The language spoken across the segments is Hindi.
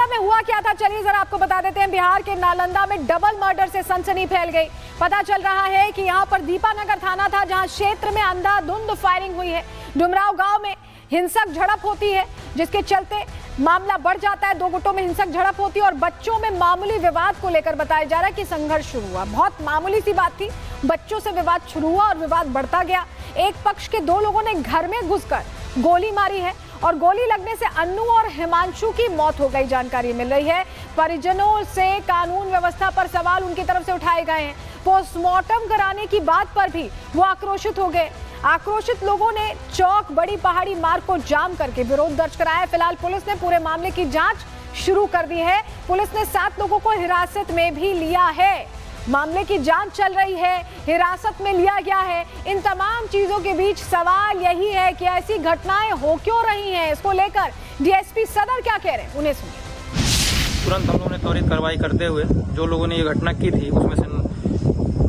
में हुआ क्या था, चलिए जरा आपको बता देते हैं। बिहार के नालंदा में डबल मर्डर से सनसनी फैल गई। पता चल रहा है कि यहां पर दीपानगर थाना था, जहां क्षेत्र में अंधाधुंध फायरिंग हुई है। डुमराव गांव में हिंसक झड़प होती है, जिसके चलते मामला बढ़ जाता है। दो गुटों में हिंसक झड़प होती है और बच्चों में मामूली विवाद को लेकर बताया जा रहा है कि संघर्ष शुरू हुआ। बहुत मामूली सी बात थी, बच्चों से विवाद शुरू हुआ और विवाद बढ़ता गया। एक पक्ष के दो लोगों ने घर में घुसकर गोली मारी है और गोली लगने से अन्नू और हिमांशु की मौत हो गई, जानकारी मिल रही है। परिजनों से कानून व्यवस्था पर सवाल उनकी तरफ से उठाए गए हैं। पोस्टमार्टम कराने की बात पर भी वो आक्रोशित हो गए। आक्रोशित लोगों ने चौक बड़ी पहाड़ी मार्ग को जाम करके विरोध दर्ज कराया। फिलहाल पुलिस ने पूरे मामले की जांच शुरू कर दी है। पुलिस ने 7 लोगों को हिरासत में भी लिया है। मामले की जांच चल रही है, हिरासत में लिया गया है। इन तमाम चीजों के बीच सवाल यही है कि ऐसी घटनाएं हो क्यों रही हैं। इसको लेकर डीएसपी सदर क्या कह रहे हैं, उन्हें सुनिए। तुरंत हम लोगों ने त्वरित कार्रवाई करते हुए जो लोगों ने ये घटना की थी उसमें से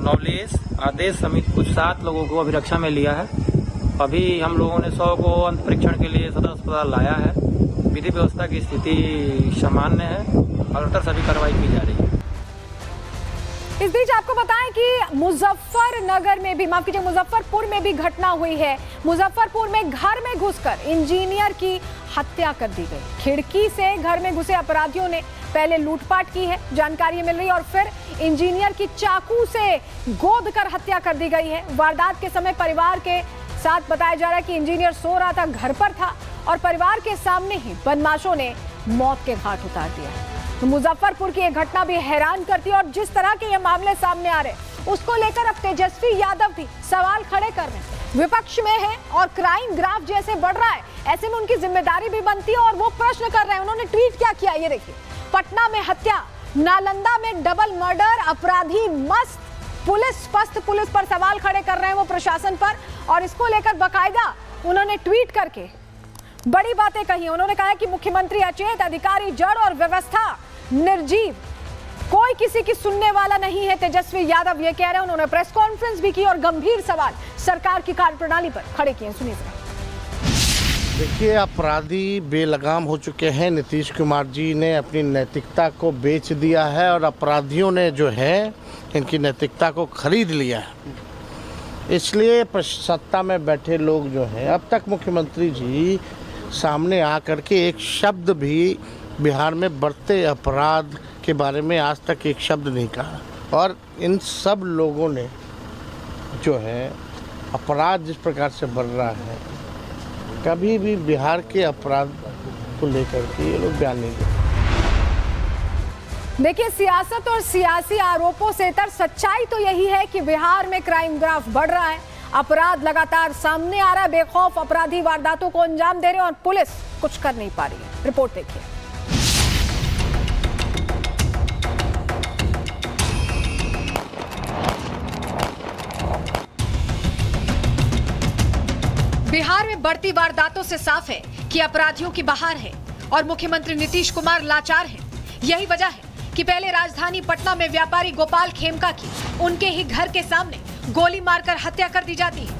नवलेश आदेश समेत कुछ 7 लोगों को अभिरक्षा में लिया है। अभी हम लोगों ने 100 को अंत परीक्षण के लिए सदर अस्पताल लाया है। विधि व्यवस्था की स्थिति सामान्य है और सभी कार्रवाई की जा रही है। इस बीच आपको बताएं कि मुजफ्फरनगर में भी, माफ कीजिए, मुजफ्फरपुर में भी घटना हुई है। मुजफ्फरपुर में घर में घुसकर इंजीनियर की हत्या कर दी गई। खिड़की से घर में घुसे अपराधियों ने पहले लूटपाट की है, जानकारी मिल रही है, और फिर इंजीनियर की चाकू से गोद कर हत्या कर दी गई है। वारदात के समय परिवार के साथ बताया जा रहा है कि इंजीनियर सो रहा था, घर पर था और परिवार के सामने ही बदमाशों ने मौत के घाट उतार दिया। तो मुजफ्फरपुर की यह घटना भी हैरान करती है और जिस तरह के ये मामले सामने आ रहे उसको लेकर अब तेजस्वी यादव भी सवाल खड़े कर रहे हैं। विपक्ष में है और क्राइम ग्राफ जैसे बढ़ रहा है, ऐसे में उनकी जिम्मेदारी भी बनती है और वो प्रश्न कर रहे हैं। उन्होंने ट्वीट क्या किया, ये देखिए। पटना में हत्या, नालंदा में डबल मर्डर, अपराधी मस्त, पुलिस पस्त। पुलिस पर सवाल खड़े कर रहे हैं वो प्रशासन पर, और इसको लेकर बाकायदा उन्होंने ट्वीट करके बड़ी बातें कही। उन्होंने कहा कि मुख्यमंत्री अचेत, अधिकारी जड़ और व्यवस्था निर्जीव, कोई किसी की सुनने वाला नहीं है। तेजस्वी यादव ये कह रहे हैं। उन्होंने प्रेस कॉन्फ्रेंस भी की और गंभीर सवाल सरकार की कार्यप्रणाली पर खड़े किए। सुनिए। देखिए, अपराधी बेलगाम हो चुके हैं। नीतीश कुमार जी ने अपनी नैतिकता को बेच दिया है और अपराधियों ने जो है इनकी नैतिकता को खरीद लिया है। इसलिए सत्ता में बैठे लोग जो हैं, अब तक मुख्यमंत्री जी सामने आकर के एक शब्द भी बिहार में बढ़ते अपराध के बारे में आज तक एक शब्द नहीं कहा। और इन सब लोगों ने जो है अपराध जिस प्रकार से बढ़ रहा है, कभी भी बिहार के अपराध को लेकर के ये लोग बयान नहीं देते। देखिए, सियासत और सियासी आरोपों से इतर सच्चाई तो यही है कि बिहार में क्राइम ग्राफ बढ़ रहा है, अपराध लगातार सामने आ रहा है, बेखौफ अपराधी वारदातों को अंजाम दे रहे हैं और पुलिस कुछ कर नहीं पा रही है। रिपोर्ट देखिए। बिहार में बढ़ती वारदातों से साफ है कि अपराधियों की बहार है और मुख्यमंत्री नीतीश कुमार लाचार हैं। यही वजह है कि पहले राजधानी पटना में व्यापारी गोपाल खेमका की उनके ही घर के सामने गोली मारकर हत्या कर दी जाती है।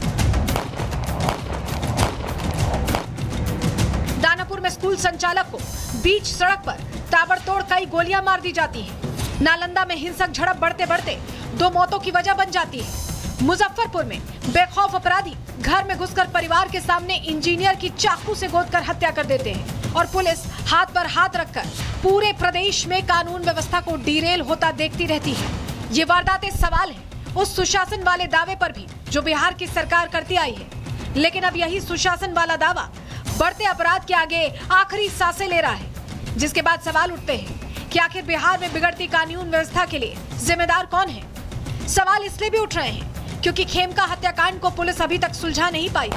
दानापुर में स्कूल संचालक को बीच सड़क पर ताबड़तोड़ कई गोलियां मार दी जाती हैं। नालंदा में हिंसक झड़प बढ़ते बढ़ते 2 मौतों की वजह बन जाती है। मुजफ्फरपुर में बेखौफ अपराधी घर में घुसकर परिवार के सामने इंजीनियर की चाकू से गोदकर हत्या कर देते हैं और पुलिस हाथ पर हाथ रखकर पूरे प्रदेश में कानून व्यवस्था को डीरेल होता देखती रहती है। ये वारदातें सवाल है उस सुशासन वाले दावे पर भी जो बिहार की सरकार करती आई है। लेकिन अब यही सुशासन वाला दावा बढ़ते अपराध के आगे आखिरी सांसें ले रहा है, जिसके बाद सवाल उठते हैं कि आखिर बिहार में बिगड़ती कानून व्यवस्था के लिए जिम्मेदार कौन है। सवाल इसलिए भी उठ रहे हैं क्योंकि खेमका हत्याकांड को पुलिस अभी तक सुलझा नहीं पाई।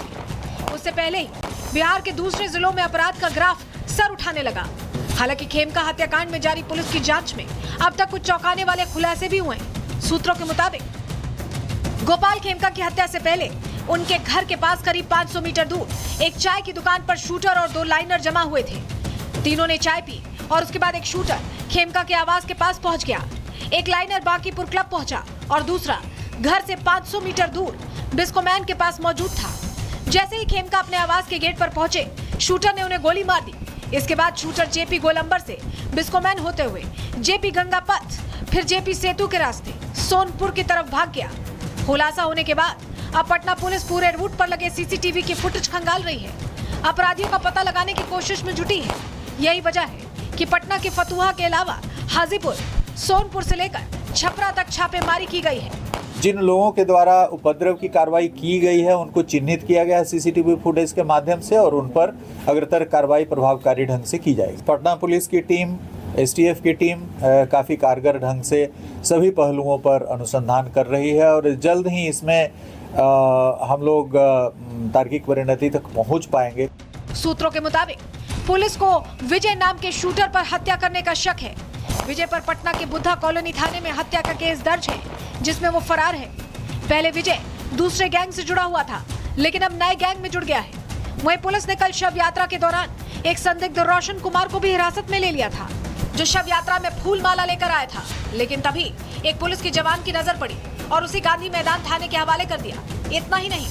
उससे पहले ही बिहार के दूसरे जिलों में अपराध का ग्राफ सर उठाने लगा। हालांकि खेमका हत्याकांड में जारी पुलिस की जांच में अब तक कुछ चौंकाने वाले खुलासे भी हुए हैं। सूत्रों के मुताबिक गोपाल खेमका की हत्या से पहले उनके घर के पास करीब 500 मीटर दूर एक चाय की दुकान पर शूटर और 2 लाइनर जमा हुए थे। तीनों ने चाय पी और उसके बाद एक शूटर खेमका के आवास के पास पहुंच गया। एक लाइनर बांकीपुर क्लब पहुंचा और दूसरा घर से 500 मीटर दूर डिस्कोमैन के पास मौजूद था। जैसे ही खेमका अपने आवास के गेट पर पहुंचे, शूटर ने उन्हें गोली मार दी। इसके बाद शूटर जेपी गोलंबर से बिस्कोमैन होते हुए जेपी गंगा पथ, फिर जेपी सेतु के रास्ते सोनपुर की तरफ भाग गया। खुलासा होने के बाद अब पटना पुलिस पूरे रूट पर लगे सीसीटीवी की फुटेज खंगाल रही है, अपराधियों का पता लगाने की कोशिश में जुटी है। यही वजह है कि पटना के फतुहा के अलावा हाजीपुर, सोनपुर से लेकर छपरा तक छापेमारी की गई है। जिन लोगों के द्वारा उपद्रव की कार्रवाई की गई है उनको चिन्हित किया गया है सीसीटीवी फुटेज के माध्यम से और उन पर अग्रतर कार्रवाई प्रभावकारी ढंग से की जाएगी। पटना पुलिस की टीम, एसटीएफ की टीम काफ़ी कारगर ढंग से सभी पहलुओं पर अनुसंधान कर रही है और जल्द ही इसमें हम लोग तार्किक परिणति तक पहुंच पाएंगे। सूत्रों के मुताबिक पुलिस को विजय नाम के शूटर पर हत्या करने का शक है। विजय पर पटना के बुद्धा कॉलोनी थाने में हत्या का केस दर्ज है, जिसमें वो फरार है। पहले विजय दूसरे गैंग से जुड़ा हुआ था, लेकिन अब नए गैंग में जुड़ गया है। वहीं पुलिस ने कल शव यात्रा के दौरान एक संदिग्ध रोशन कुमार को भी हिरासत में ले लिया था, जो शव यात्रा में फूल माला लेकर आया था। लेकिन तभी एक पुलिस के जवान की नजर पड़ी और उसे गांधी मैदान थाने के हवाले कर दिया। इतना ही नहीं,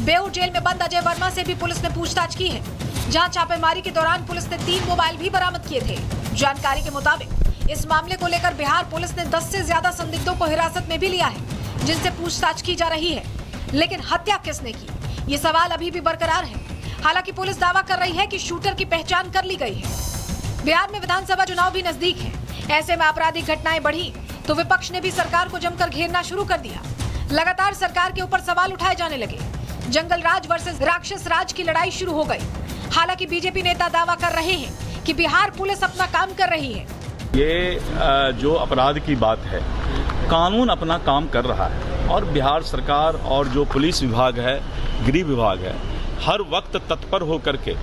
बेऊर जेल में बंद अजय वर्मा से भी पुलिस ने पूछताछ की है, जहां छापेमारी के दौरान पुलिस ने 3 मोबाइल भी बरामद किए थे। जानकारी के मुताबिक इस मामले को लेकर बिहार पुलिस ने 10 से ज्यादा संदिग्धों को हिरासत में भी लिया है, जिनसे पूछताछ की जा रही है। लेकिन हत्या किसने की, ये सवाल अभी भी बरकरार है। हालांकि पुलिस दावा कर रही है कि शूटर की पहचान कर ली गई है। बिहार में विधानसभा चुनाव भी नजदीक है। ऐसे में आपराधिक घटनाएं बढ़ी तो विपक्ष ने भी सरकार को जमकर घेरना शुरू कर दिया। लगातार सरकार के ऊपर सवाल उठाए जाने लगे। जंगल राज वर्सेस राक्षस राज की लड़ाई शुरू हो गई। हालांकि बीजेपी नेता दावा कर रहे हैं कि बिहार पुलिस अपना काम कर रही है। ये जो अपराध की बात है, कानून अपना काम कर रहा है और बिहार सरकार और जो पुलिस विभाग है, गृह विभाग है, हर वक्त तत्पर होकर के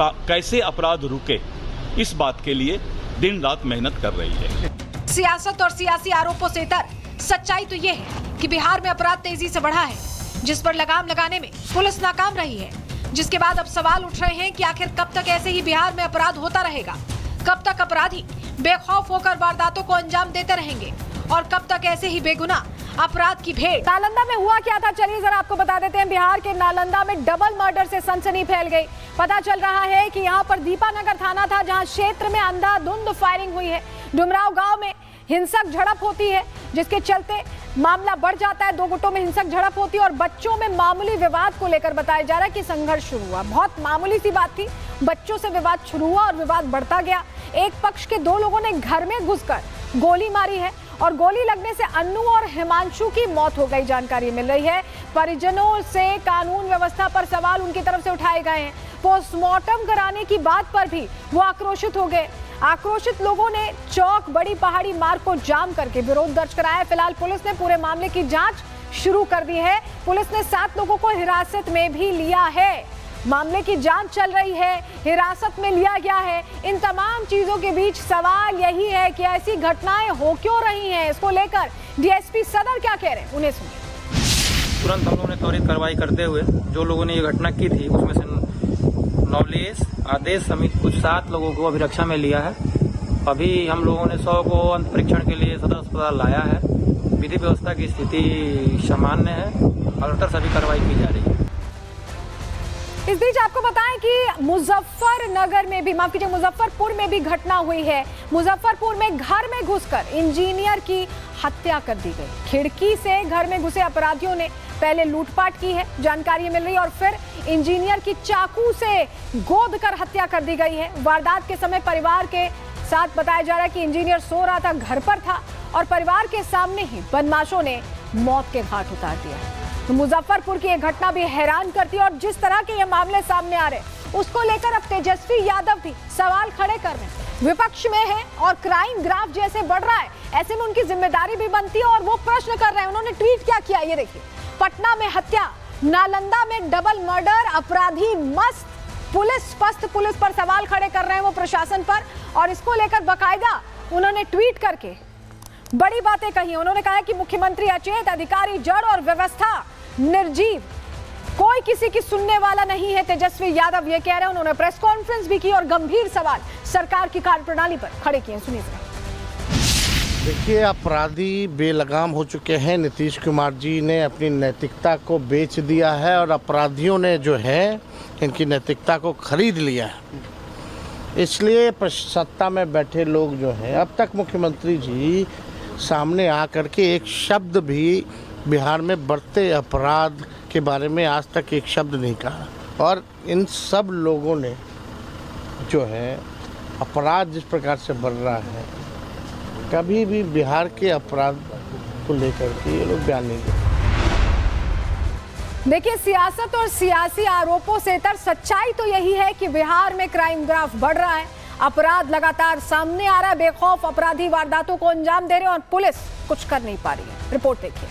कैसे अपराध रुके, इस बात के लिए दिन रात मेहनत कर रही है। सियासत और सियासी आरोपों से इतर सच्चाई तो ये है कि बिहार में अपराध तेजी से बढ़ा है, जिस पर लगाम लगाने में पुलिस नाकाम रही है। जिसके बाद अब सवाल उठ रहे हैं कि आखिर कब तक ऐसे ही बिहार में अपराध होता रहेगा, कब तक अपराधी बेखौफ होकर वारदातों को अंजाम देते रहेंगे और कब तक ऐसे ही बेगुनाह अपराध की भेड़। नालंदा में हुआ क्या था, चलिए जरा आपको बता देते हैं। बिहार के नालंदा में डबल मर्डर से सनसनी फैल गई। पता चल रहा है कि यहाँ पर दीपानगर थाना था, जहाँ क्षेत्र में अंधाधुंध फायरिंग हुई है। डुमराव गांव में हिंसक झड़प होती है, जिसके चलते मामला बढ़ जाता है। 2 गुटों में हिंसक झड़प होती है और बच्चों में मामूली विवाद को लेकर बताया जा रहा है कि संघर्ष शुरू हुआ। बहुत मामूली सी बात थी, बच्चों से विवाद शुरू हुआ और विवाद बढ़ता गया। एक पक्ष के 2 लोगों ने घर में घुसकर गोली मारी है और गोली लगने से अन्नू और हिमांशु की मौत हो गई, जानकारी मिल रही है। परिजनों से कानून व्यवस्था पर सवाल उनकी तरफ से उठाए गए हैं। पोस्टमार्टम कराने की बात पर भी वो आक्रोशित हो गए। आक्रोशित लोगों ने चौक बड़ी पहाड़ी मार्ग को जाम करके विरोध दर्ज कराया। फिलहाल पुलिस ने पूरे मामले की जांच शुरू कर दी है। पुलिस ने 7 लोगों को हिरासत में भी लिया है। मामले की जांच चल रही है, हिरासत में लिया गया है। इन तमाम चीजों के बीच सवाल यही है कि ऐसी घटनाएं हो क्यों रही हैं। इसको लेकर डीएसपी सदर क्या कह रहे हैं, उन्हें सुनिए। तुरंत हम लोगों ने त्वरित कार्रवाई करते हुए जो लोगों ने ये घटना की थी उसमें से नवलेश, आदेश समेत कुछ 7 लोगों को अभिरक्षा में लिया है। अभी हम लोगों ने 100 को अंत परीक्षण के लिए सदर अस्पताल लाया है। विधि व्यवस्था की स्थिति सामान्य है और उतर सभी कार्रवाई की जा रही है। इस बीच आपको बताएं कि मुजफ्फरनगर में भी, माफ कीजिए, मुजफ्फरपुर में भी घटना हुई है। मुजफ्फरपुर में घर में घुसकर इंजीनियर की हत्या कर दी गई। खिड़की से घर में घुसे अपराधियों ने पहले लूटपाट की है, जानकारी मिल रही है, और फिर इंजीनियर की चाकू से गोद कर हत्या कर दी गई है। वारदात के समय परिवार के साथ बताया जा रहा है कि इंजीनियर सो रहा था, घर पर था और परिवार के सामने ही बदमाशों ने मौत के घाट उतार दिया। तो मुजफ्फरपुर की यह घटना भी हैरान करती है और जिस तरह के ये मामले सामने आ रहे उसको लेकर अब तेजस्वी यादव भी सवाल खड़े कर रहे हैं। विपक्ष में है और क्राइम ग्राफ जैसे बढ़ रहा है, ऐसे में उनकी जिम्मेदारी भी बनती है और वो प्रश्न कर रहे हैं। उन्होंने ट्वीट क्या किया, ये देखिए। पटना में हत्या, नालंदा में डबल मर्डर, अपराधी मस्त, पुलिस पस्त। पुलिस पर सवाल खड़े कर रहे हैं वो प्रशासन पर, और इसको लेकर बाकायदा उन्होंने ट्वीट करके बड़ी बातें कही। उन्होंने कहा कि मुख्यमंत्री अचेत, अधिकारी जड़ और व्यवस्था निर्जीव, कोई किसी की सुनने वाला नहीं है। तेजस्वी यादव ये कह रहे हैं। उन्होंने प्रेस कॉन्फ्रेंस भी की और गंभीर सवाल सरकार की कार्यप्रणाली पर खड़े किए। सुनिए। देखिए, अपराधी बेलगाम हो चुके हैं। नीतीश कुमार जी ने अपनी नैतिकता को बेच दिया है और अपराधियों ने जो है इनकी नैतिकता को खरीद लिया है। इसलिए सत्ता में बैठे लोग जो हैं, अब तक मुख्यमंत्री जी सामने आकर के एक शब्द भी बिहार में बढ़ते अपराध के बारे में आज तक एक शब्द नहीं कहा। और इन सब लोगों ने जो है अपराध जिस प्रकार से बढ़ रहा है, कभी भी बिहार के अपराध को लेकर के ये लोग बयान नहीं देते। देखिए, सियासत और सियासी आरोपों से इतर सच्चाई तो यही है कि बिहार में क्राइम ग्राफ बढ़ रहा है, अपराध लगातार सामने आ रहा है, बेखौफ अपराधी वारदातों को अंजाम दे रहे हैं और पुलिस कुछ कर नहीं पा रही है। रिपोर्ट देखिए।